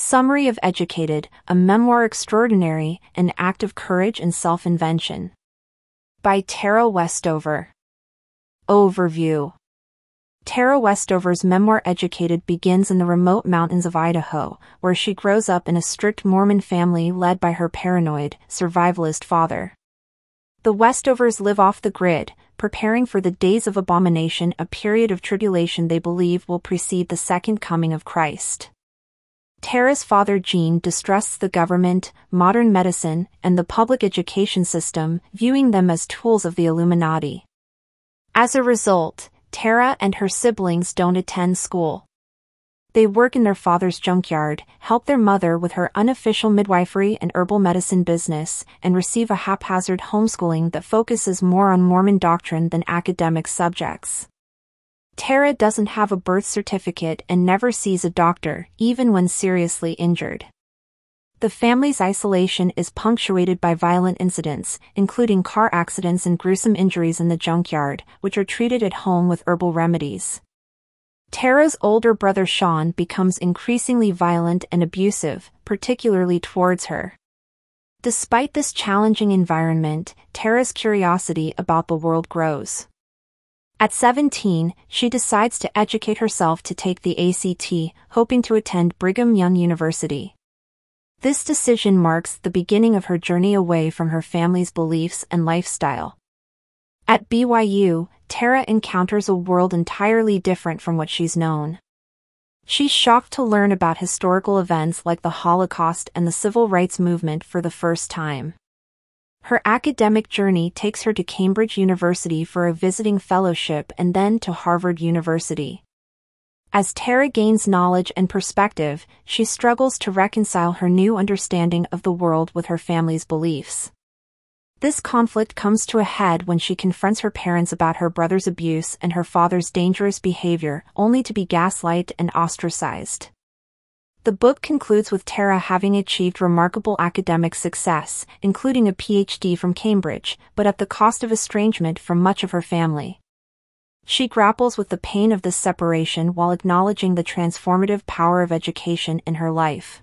Summary of Educated, a Memoir Extraordinary, an Act of Courage and Self-Invention. By Tara Westover. Overview. Tara Westover's memoir Educated begins in the remote mountains of Idaho, where she grows up in a strict Mormon family led by her paranoid, survivalist father. The Westovers live off the grid, preparing for the days of Abomination, a period of tribulation they believe will precede the second coming of Christ. Tara's father Gene distrusts the government, modern medicine, and the public education system, viewing them as tools of the Illuminati. As a result, Tara and her siblings don't attend school. They work in their father's junkyard, help their mother with her unofficial midwifery and herbal medicine business, and receive a haphazard homeschooling that focuses more on Mormon doctrine than academic subjects. Tara doesn't have a birth certificate and never sees a doctor, even when seriously injured. The family's isolation is punctuated by violent incidents, including car accidents and gruesome injuries in the junkyard, which are treated at home with herbal remedies. Tara's older brother Sean becomes increasingly violent and abusive, particularly towards her. Despite this challenging environment, Tara's curiosity about the world grows. At 17, she decides to educate herself to take the ACT, hoping to attend Brigham Young University. This decision marks the beginning of her journey away from her family's beliefs and lifestyle. At BYU, Tara encounters a world entirely different from what she's known. She's shocked to learn about historical events like the Holocaust and the Civil Rights Movement for the first time. Her academic journey takes her to Cambridge University for a visiting fellowship and then to Harvard University. As Tara gains knowledge and perspective, she struggles to reconcile her new understanding of the world with her family's beliefs. This conflict comes to a head when she confronts her parents about her brother's abuse and her father's dangerous behavior, only to be gaslighted and ostracized. The book concludes with Tara having achieved remarkable academic success, including a PhD from Cambridge, but at the cost of estrangement from much of her family. She grapples with the pain of this separation while acknowledging the transformative power of education in her life.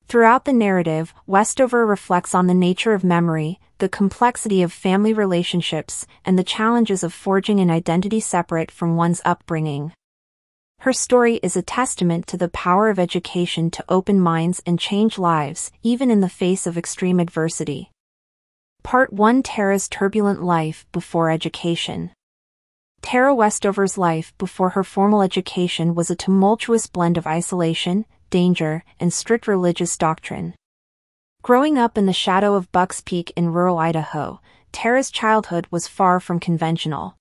Throughout the narrative, Westover reflects on the nature of memory, the complexity of family relationships, and the challenges of forging an identity separate from one's upbringing. Her story is a testament to the power of education to open minds and change lives, even in the face of extreme adversity. Part 1: Tara's Turbulent Life Before Education. Tara Westover's life before her formal education was a tumultuous blend of isolation, danger, and strict religious doctrine. Growing up in the shadow of Bucks Peak in rural Idaho, Tara's childhood was far from conventional.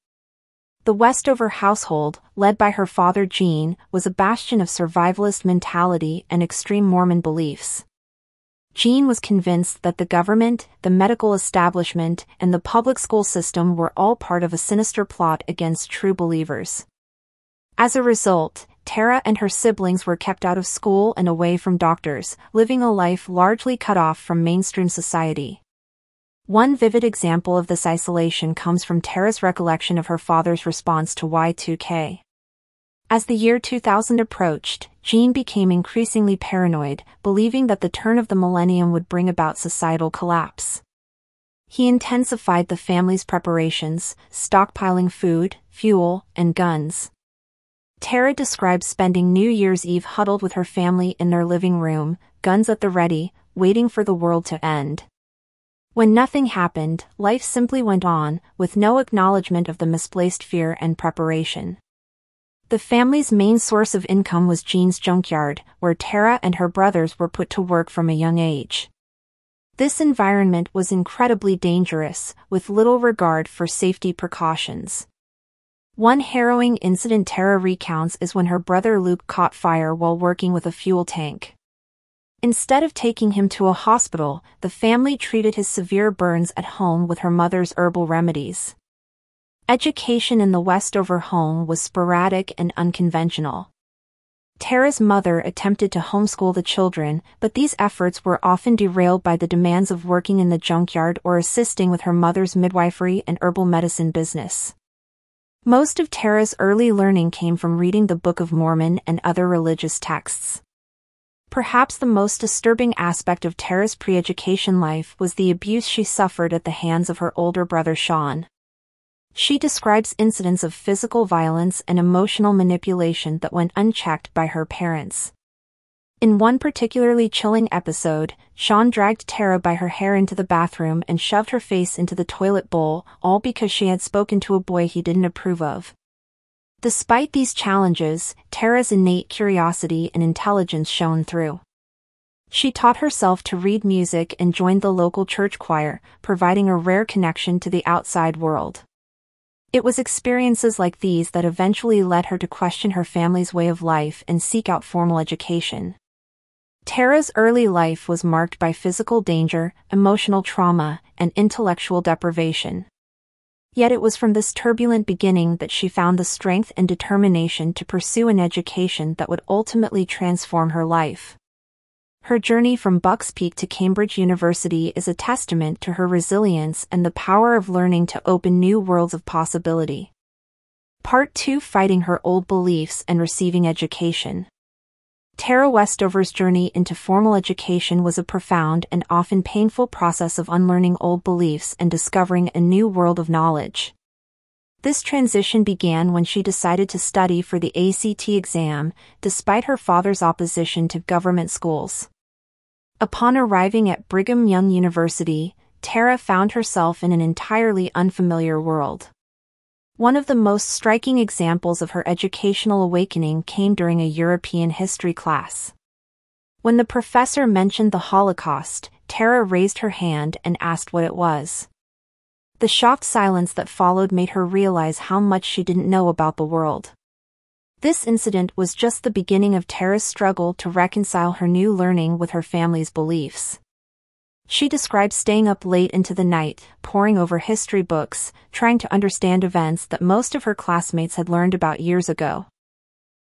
The Westover household, led by her father Gene, was a bastion of survivalist mentality and extreme Mormon beliefs. Gene was convinced that the government, the medical establishment, and the public school system were all part of a sinister plot against true believers. As a result, Tara and her siblings were kept out of school and away from doctors, living a life largely cut off from mainstream society. One vivid example of this isolation comes from Tara's recollection of her father's response to Y2K. As the year 2000 approached, Gene became increasingly paranoid, believing that the turn of the millennium would bring about societal collapse. He intensified the family's preparations, stockpiling food, fuel, and guns. Tara describes spending New Year's Eve huddled with her family in their living room, guns at the ready, waiting for the world to end. When nothing happened, life simply went on, with no acknowledgement of the misplaced fear and preparation. The family's main source of income was Gene's junkyard, where Tara and her brothers were put to work from a young age. This environment was incredibly dangerous, with little regard for safety precautions. One harrowing incident Tara recounts is when her brother Luke caught fire while working with a fuel tank. Instead of taking him to a hospital, the family treated his severe burns at home with her mother's herbal remedies. Education in the Westover home was sporadic and unconventional. Tara's mother attempted to homeschool the children, but these efforts were often derailed by the demands of working in the junkyard or assisting with her mother's midwifery and herbal medicine business. Most of Tara's early learning came from reading the Book of Mormon and other religious texts. Perhaps the most disturbing aspect of Tara's pre-education life was the abuse she suffered at the hands of her older brother Sean. She describes incidents of physical violence and emotional manipulation that went unchecked by her parents. In one particularly chilling episode, Sean dragged Tara by her hair into the bathroom and shoved her face into the toilet bowl, all because she had spoken to a boy he didn't approve of. Despite these challenges, Tara's innate curiosity and intelligence shone through. She taught herself to read music and joined the local church choir, providing a rare connection to the outside world. It was experiences like these that eventually led her to question her family's way of life and seek out formal education. Tara's early life was marked by physical danger, emotional trauma, and intellectual deprivation. Yet it was from this turbulent beginning that she found the strength and determination to pursue an education that would ultimately transform her life. Her journey from Bucks Peak to Cambridge University is a testament to her resilience and the power of learning to open new worlds of possibility. Part 2: Fighting her old beliefs and receiving education. Tara Westover's journey into formal education was a profound and often painful process of unlearning old beliefs and discovering a new world of knowledge. This transition began when she decided to study for the ACT exam, despite her father's opposition to government schools. Upon arriving at Brigham Young University, Tara found herself in an entirely unfamiliar world. One of the most striking examples of her educational awakening came during a European history class. When the professor mentioned the Holocaust, Tara raised her hand and asked what it was. The shocked silence that followed made her realize how much she didn't know about the world. This incident was just the beginning of Tara's struggle to reconcile her new learning with her family's beliefs. She describes staying up late into the night, poring over history books, trying to understand events that most of her classmates had learned about years ago.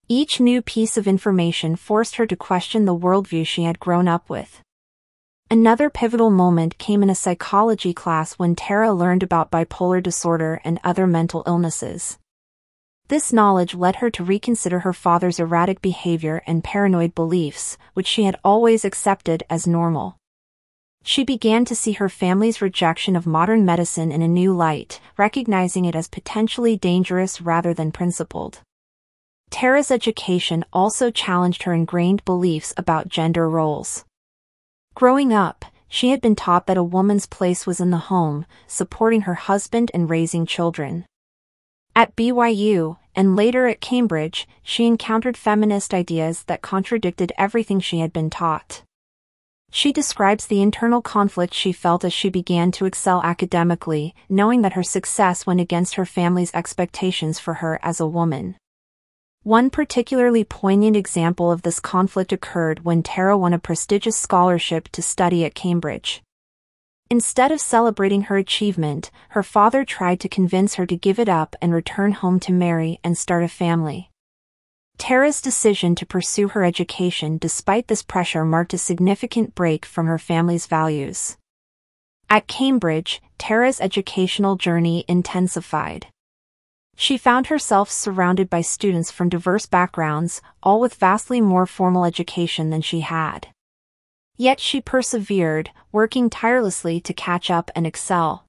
Each new piece of information forced her to question the worldview she had grown up with. Another pivotal moment came in a psychology class when Tara learned about bipolar disorder and other mental illnesses. This knowledge led her to reconsider her father's erratic behavior and paranoid beliefs, which she had always accepted as normal. She began to see her family's rejection of modern medicine in a new light, recognizing it as potentially dangerous rather than principled. Tara's education also challenged her ingrained beliefs about gender roles. Growing up, she had been taught that a woman's place was in the home, supporting her husband and raising children. At BYU, and later at Cambridge, she encountered feminist ideas that contradicted everything she had been taught. She describes the internal conflict she felt as she began to excel academically, knowing that her success went against her family's expectations for her as a woman. One particularly poignant example of this conflict occurred when Tara won a prestigious scholarship to study at Cambridge. Instead of celebrating her achievement, her father tried to convince her to give it up and return home to marry and start a family. Tara's decision to pursue her education despite this pressure marked a significant break from her family's values. At Cambridge, Tara's educational journey intensified. She found herself surrounded by students from diverse backgrounds, all with vastly more formal education than she had. Yet she persevered, working tirelessly to catch up and excel.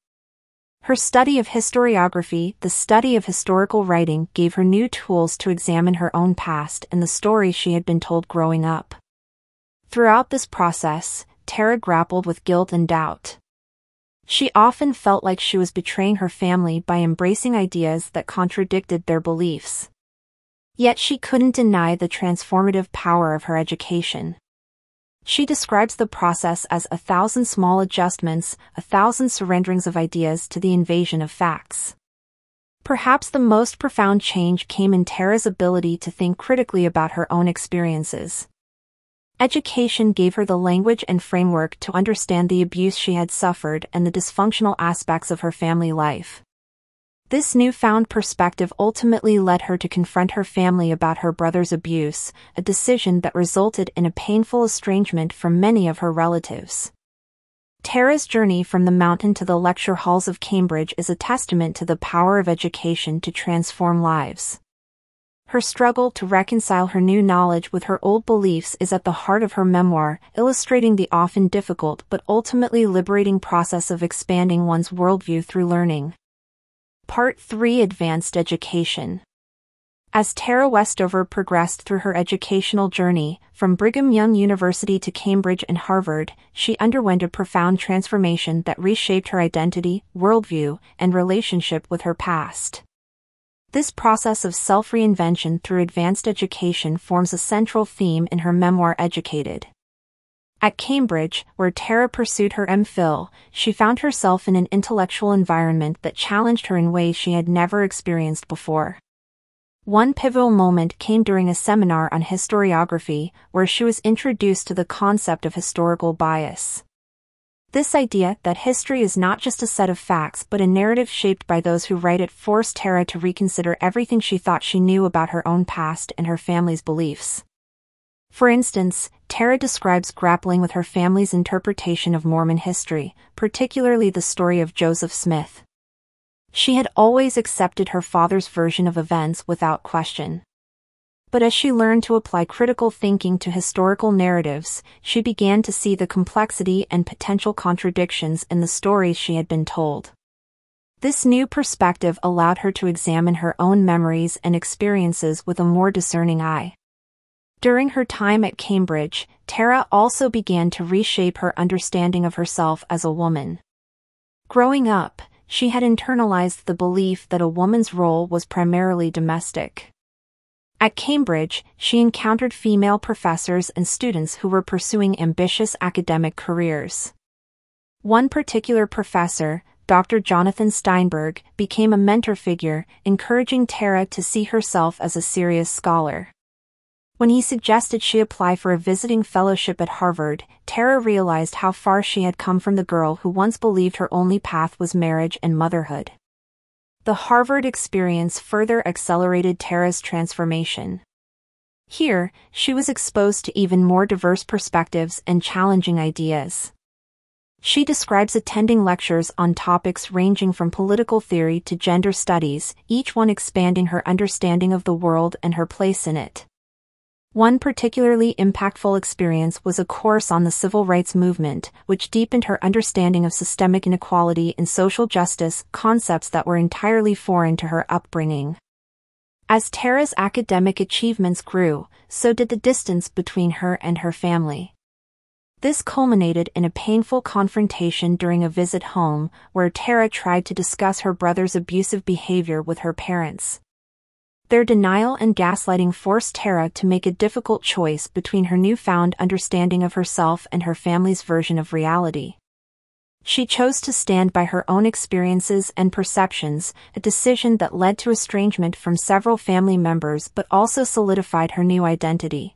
Her study of historiography, the study of historical writing, gave her new tools to examine her own past and the stories she had been told growing up. Throughout this process, Tara grappled with guilt and doubt. She often felt like she was betraying her family by embracing ideas that contradicted their beliefs. Yet she couldn't deny the transformative power of her education. She describes the process as 1,000 small adjustments, 1,000 surrenderings of ideas to the invasion of facts. Perhaps the most profound change came in Tara's ability to think critically about her own experiences. Education gave her the language and framework to understand the abuse she had suffered and the dysfunctional aspects of her family life. This newfound perspective ultimately led her to confront her family about her brother's abuse, a decision that resulted in a painful estrangement from many of her relatives. Tara's journey from the mountain to the lecture halls of Cambridge is a testament to the power of education to transform lives. Her struggle to reconcile her new knowledge with her old beliefs is at the heart of her memoir, illustrating the often difficult but ultimately liberating process of expanding one's worldview through learning. Part 3: Advanced Education. As Tara Westover progressed through her educational journey, from Brigham Young University to Cambridge and Harvard, she underwent a profound transformation that reshaped her identity, worldview, and relationship with her past. This process of self-reinvention through advanced education forms a central theme in her memoir Educated. At Cambridge, where Tara pursued her MPhil, she found herself in an intellectual environment that challenged her in ways she had never experienced before. One pivotal moment came during a seminar on historiography, where she was introduced to the concept of historical bias. This idea that history is not just a set of facts but a narrative shaped by those who write it forced Tara to reconsider everything she thought she knew about her own past and her family's beliefs. For instance, Tara describes grappling with her family's interpretation of Mormon history, particularly the story of Joseph Smith. She had always accepted her father's version of events without question. But as she learned to apply critical thinking to historical narratives, she began to see the complexity and potential contradictions in the stories she had been told. This new perspective allowed her to examine her own memories and experiences with a more discerning eye. During her time at Cambridge, Tara also began to reshape her understanding of herself as a woman. Growing up, she had internalized the belief that a woman's role was primarily domestic. At Cambridge, she encountered female professors and students who were pursuing ambitious academic careers. One particular professor, Dr. Jonathan Steinberg, became a mentor figure, encouraging Tara to see herself as a serious scholar. When he suggested she apply for a visiting fellowship at Harvard, Tara realized how far she had come from the girl who once believed her only path was marriage and motherhood. The Harvard experience further accelerated Tara's transformation. Here, she was exposed to even more diverse perspectives and challenging ideas. She describes attending lectures on topics ranging from political theory to gender studies, each one expanding her understanding of the world and her place in it. One particularly impactful experience was a course on the civil rights movement, which deepened her understanding of systemic inequality and social justice, concepts that were entirely foreign to her upbringing. As Tara's academic achievements grew, so did the distance between her and her family. This culminated in a painful confrontation during a visit home, where Tara tried to discuss her brother's abusive behavior with her parents. Their denial and gaslighting forced Tara to make a difficult choice between her newfound understanding of herself and her family's version of reality. She chose to stand by her own experiences and perceptions, a decision that led to estrangement from several family members but also solidified her new identity.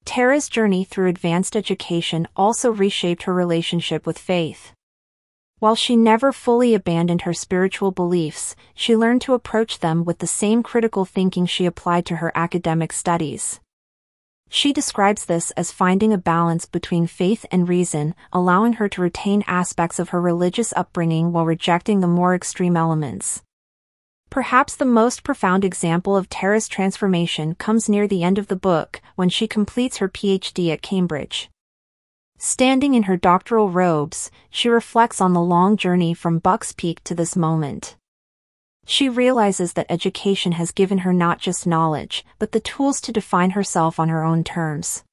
Tara's journey through advanced education also reshaped her relationship with faith. While she never fully abandoned her spiritual beliefs, she learned to approach them with the same critical thinking she applied to her academic studies. She describes this as finding a balance between faith and reason, allowing her to retain aspects of her religious upbringing while rejecting the more extreme elements. Perhaps the most profound example of Tara's transformation comes near the end of the book, when she completes her PhD at Cambridge. Standing in her doctoral robes, she reflects on the long journey from Buck's Peak to this moment. She realizes that education has given her not just knowledge, but the tools to define herself on her own terms.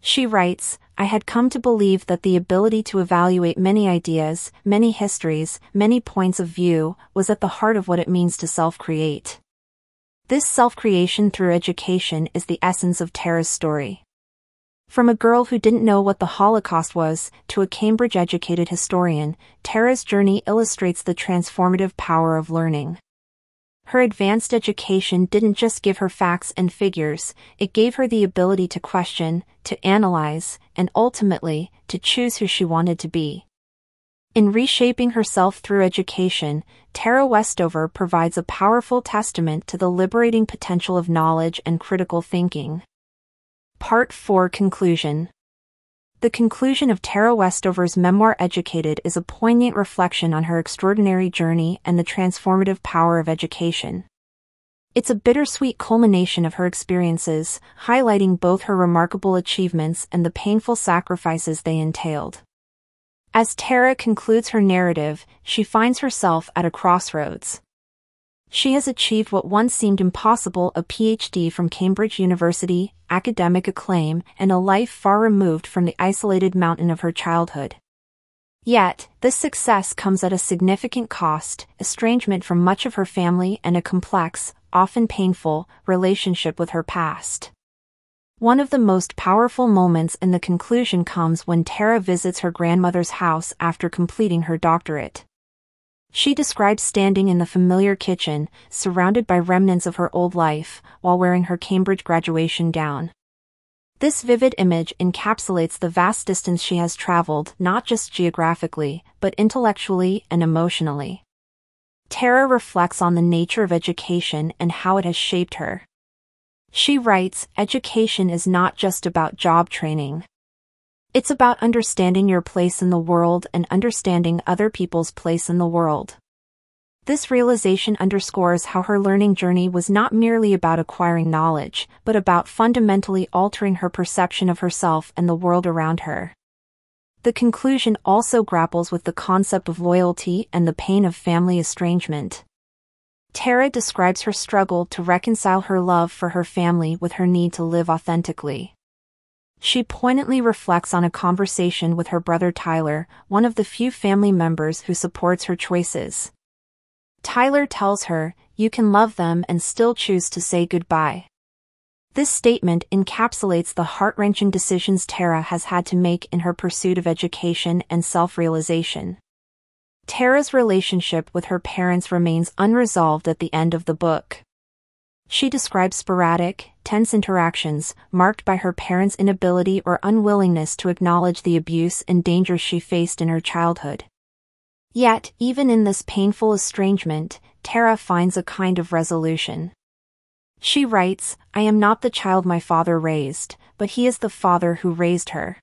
She writes, "I had come to believe that the ability to evaluate many ideas, many histories, many points of view, was at the heart of what it means to self-create." This self-creation through education is the essence of Tara's story. From a girl who didn't know what the Holocaust was, to a Cambridge-educated historian, Tara's journey illustrates the transformative power of learning. Her advanced education didn't just give her facts and figures, it gave her the ability to question, to analyze, and ultimately, to choose who she wanted to be. In reshaping herself through education, Tara Westover provides a powerful testament to the liberating potential of knowledge and critical thinking. Part 4: Conclusion. The conclusion of Tara Westover's memoir Educated is a poignant reflection on her extraordinary journey and the transformative power of education. It's a bittersweet culmination of her experiences, highlighting both her remarkable achievements and the painful sacrifices they entailed. As Tara concludes her narrative, she finds herself at a crossroads. She has achieved what once seemed impossible: a PhD from Cambridge University, academic acclaim, and a life far removed from the isolated mountain of her childhood. Yet, this success comes at a significant cost: estrangement from much of her family and a complex, often painful, relationship with her past. One of the most powerful moments in the conclusion comes when Tara visits her grandmother's house after completing her doctorate. She describes standing in the familiar kitchen, surrounded by remnants of her old life, while wearing her Cambridge graduation gown. This vivid image encapsulates the vast distance she has traveled, not just geographically, but intellectually and emotionally. Tara reflects on the nature of education and how it has shaped her. She writes, "Education is not just about job training. It's about understanding your place in the world and understanding other people's place in the world." This realization underscores how her learning journey was not merely about acquiring knowledge, but about fundamentally altering her perception of herself and the world around her. The conclusion also grapples with the concept of loyalty and the pain of family estrangement. Tara describes her struggle to reconcile her love for her family with her need to live authentically. She poignantly reflects on a conversation with her brother Tyler, one of the few family members who supports her choices. Tyler tells her, "You can love them and still choose to say goodbye." This statement encapsulates the heart-wrenching decisions Tara has had to make in her pursuit of education and self-realization. Tara's relationship with her parents remains unresolved at the end of the book. She describes sporadic, tense interactions, marked by her parents' inability or unwillingness to acknowledge the abuse and dangers she faced in her childhood. Yet, even in this painful estrangement, Tara finds a kind of resolution. She writes, "I am not the child my father raised, but he is the father who raised her."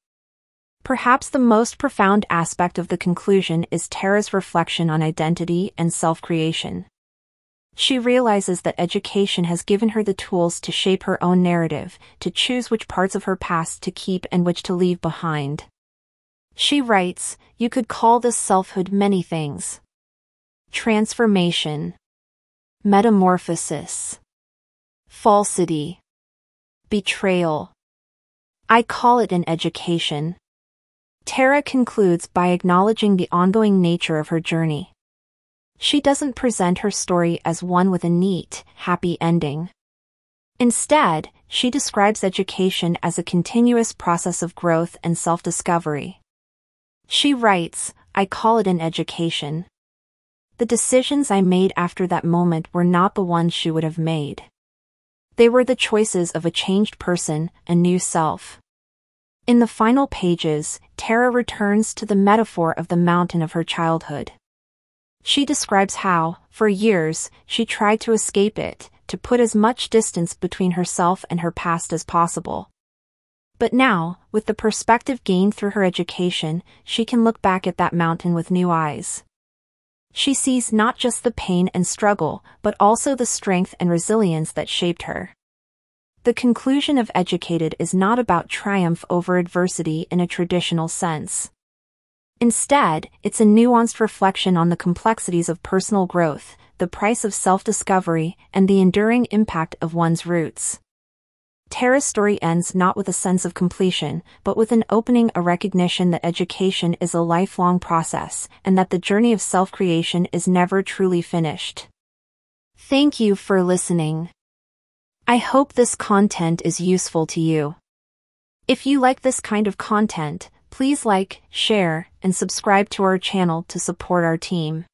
Perhaps the most profound aspect of the conclusion is Tara's reflection on identity and self-creation. She realizes that education has given her the tools to shape her own narrative, to choose which parts of her past to keep and which to leave behind. She writes, "You could call this selfhood many things. Transformation, metamorphosis, falsity, betrayal. I call it an education." Tara concludes by acknowledging the ongoing nature of her journey. She doesn't present her story as one with a neat, happy ending. Instead, she describes education as a continuous process of growth and self-discovery. She writes, "I call it an education. The decisions I made after that moment were not the ones she would have made. They were the choices of a changed person, a new self." In the final pages, Tara returns to the metaphor of the mountain of her childhood. She describes how, for years, she tried to escape it, to put as much distance between herself and her past as possible. But now, with the perspective gained through her education, she can look back at that mountain with new eyes. She sees not just the pain and struggle, but also the strength and resilience that shaped her. The conclusion of Educated is not about triumph over adversity in a traditional sense. Instead, it's a nuanced reflection on the complexities of personal growth, the price of self-discovery, and the enduring impact of one's roots. Tara's story ends not with a sense of completion, but with an opening, a recognition that education is a lifelong process, and that the journey of self-creation is never truly finished. Thank you for listening. I hope this content is useful to you. If you like this kind of content, please like, share, and subscribe to our channel to support our team.